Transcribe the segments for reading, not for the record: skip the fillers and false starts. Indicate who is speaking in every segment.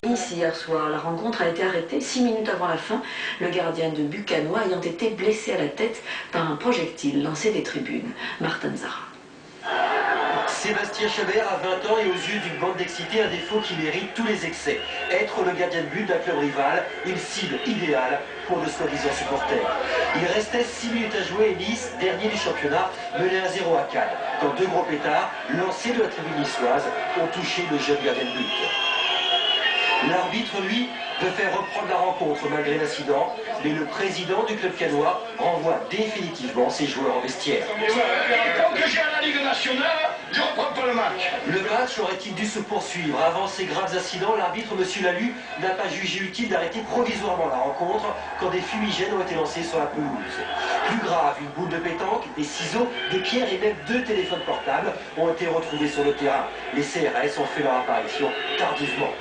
Speaker 1: Nice hier soir, la rencontre a été arrêtée 6 minutes avant la fin, le gardien de but cannois ayant été blessé à la tête par un projectile lancé des tribunes. Martin Zara.
Speaker 2: Sébastien Chabert a 20 ans et aux yeux d'une bande d'excités, un défaut qui mérite tous les excès. Être le gardien de but d'un club rival, une cible idéale pour de soi-disant supporters. Il restait 6 minutes à jouer et Nice, dernier du championnat, menait 1-0 à Cannes, quand deux gros pétards, lancés de la tribune niçoise, ont touché le jeune gardien de but. L'arbitre, lui, veut faire reprendre la rencontre malgré l'incident, mais le président du club cannois renvoie définitivement ses joueurs en vestiaire.
Speaker 3: Tant que j'ai à la Ligue nationale, je ne reprends pas le match.
Speaker 2: Le match aurait-il dû se poursuivre? Avant ces graves incidents, l'arbitre, M. Lalu, n'a pas jugé utile d'arrêter provisoirement la rencontre quand des fumigènes ont été lancés sur la pelouse. Plus grave, une boule de pétanque, des ciseaux, des pierres et même 2 téléphones portables ont été retrouvés sur le terrain. Les CRS ont fait leur apparition tardivement.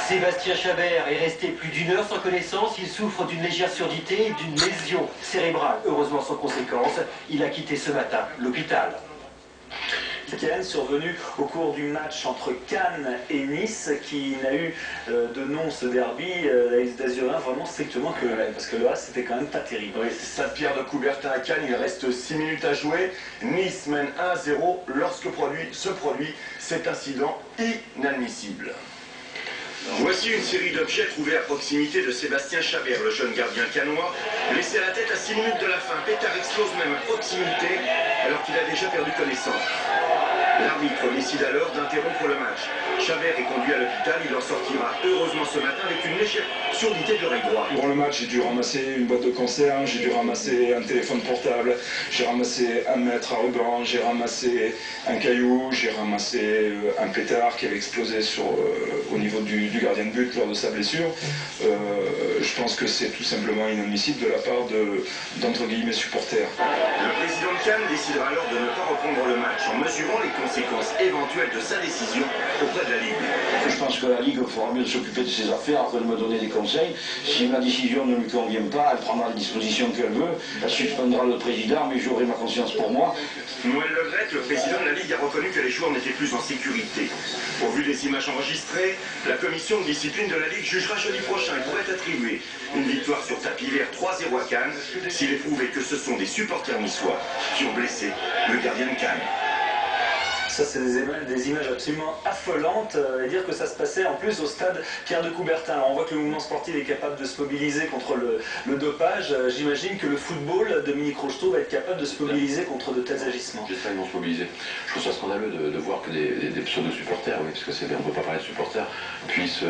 Speaker 2: Sébastien Chabert est resté plus d'1 heure sans connaissance. Il souffre d'une légère surdité et d'une lésion cérébrale, heureusement sans conséquence. Il a quitté ce matin l'hôpital.
Speaker 4: Week-end survenu au cours du match entre Cannes et Nice qui n'a eu de nom ce derby, les Azuréens vraiment strictement que parce que le A c'était quand même pas terrible.
Speaker 5: Oui, Saint-Pierre de Coubertin à Cannes, il reste 6 minutes à jouer. Nice mène 1-0 lorsque se produit cet incident inadmissible.
Speaker 6: Voici une série d'objets trouvés à proximité de Sébastien Chabert, le jeune gardien cannois, blessé à la tête à 6 minutes de la fin. Pétard explose même à proximité alors qu'il a déjà perdu connaissance. L'arbitre décide alors d'interrompre le match. Chabert est conduit à l'hôpital, il en sortira heureusement ce matin avec une légère surdité de l'oreille droite.
Speaker 7: Pour le match, j'ai dû ramasser une boîte de conserve, j'ai dû ramasser un téléphone portable, j'ai ramassé un mètre à ruban, j'ai ramassé un caillou, j'ai ramassé un pétard qui avait explosé au niveau du gardien de but lors de sa blessure. Je pense que c'est tout simplement inadmissible de la part d'entre guillemets supporters.
Speaker 6: Le président de Cannes décidera alors de ne pas reprendre le match en mesurant les conséquences éventuelles de sa décision auprès de la Ligue.
Speaker 8: Je pense que la Ligue fera mieux de s'occuper de ses affaires après de me donner des conseils. Si ma décision ne lui convient pas, elle prendra les dispositions qu'elle veut, elle suspendra le président, mais j'aurai ma conscience pour moi.
Speaker 6: Noël Le Graët, le président de la Ligue, a reconnu que les joueurs n'étaient plus en sécurité. Au vu des images enregistrées, la commission de discipline de la Ligue jugera jeudi prochain et pourrait attribuer une victoire sur tapis vert 3-0 à Cannes s'il est prouvé que ce sont des supporters niçois qui ont blessé le gardien de Cannes.
Speaker 4: Ça, c'est des images absolument affolantes et dire que ça se passait en plus au stade Pierre de Coubertin. Alors, on voit que le mouvement sportif est capable de se mobiliser contre le dopage. J'imagine que le football, Dominique Rocheteau, va être capable de se mobiliser contre de tels agissements.
Speaker 9: J'espère qu'ils vont se mobiliser. Je trouve ça scandaleux de voir que des pseudo-supporters, oui, parce que on ne peut pas parler de supporters, puissent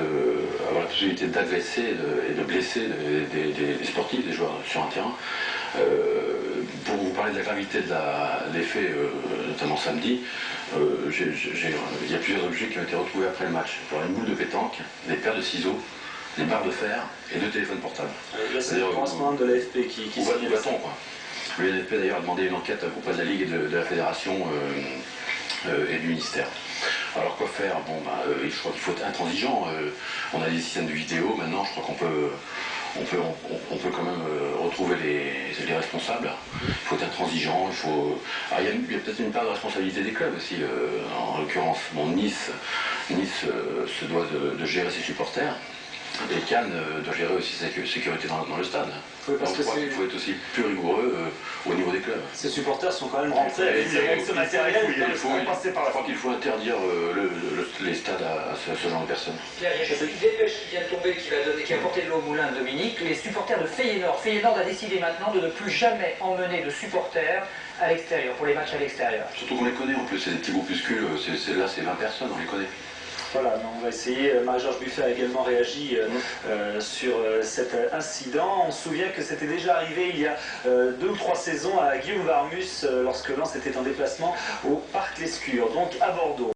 Speaker 9: avoir la possibilité d'agresser et de blesser des sportifs, des joueurs sur un terrain. Pour vous parler de la gravité des faits, notamment samedi, il y a plusieurs objets qui ont été retrouvés après le match. Alors une boule de pétanque, des paires de ciseaux, des barres de fer et 2 téléphones portables.
Speaker 4: Là, c'est le correspondant de l'AFP qui
Speaker 9: où va-t-on, quoi. L'AFP d'ailleurs a demandé une enquête auprès de la Ligue et de la Fédération et du ministère. Alors quoi faire? Bon, je crois qu'il faut être intransigeant. On a des systèmes de vidéo, maintenant je crois qu'on peut quand même retrouver les responsables. Il faut être intransigeant, il y a peut-être une part de responsabilité des clubs aussi, en l'occurrence. Bon, Nice se doit de gérer ses supporters, et Cannes doit gérer aussi sa sécurité dans le stade.
Speaker 4: Oui, parce que
Speaker 9: il faut être aussi plus rigoureux au niveau des clubs.
Speaker 4: Ces supporters sont quand même rentrés avec ce matériel.
Speaker 9: Je crois qu'il faut interdire les stades à ce genre de personnes.
Speaker 10: Pierre, il y a juste une dépêche qui vient de tomber, qui a porté de l'eau au moulin de Dominique. Les supporters de Feyenoord a décidé maintenant de ne plus jamais emmener de supporters à l'extérieur, pour les matchs à l'extérieur.
Speaker 9: Surtout qu'on les connaît en plus, c'est des petits groupuscules, là c'est 20 personnes, on les connaît.
Speaker 4: Voilà, on va essayer. Marie-Georges Buffet a également réagi sur cet incident. On se souvient que c'était déjà arrivé il y a 2 ou 3 saisons à Guillaume Varmus lorsque Lens était en déplacement au Parc Lescure, donc à Bordeaux.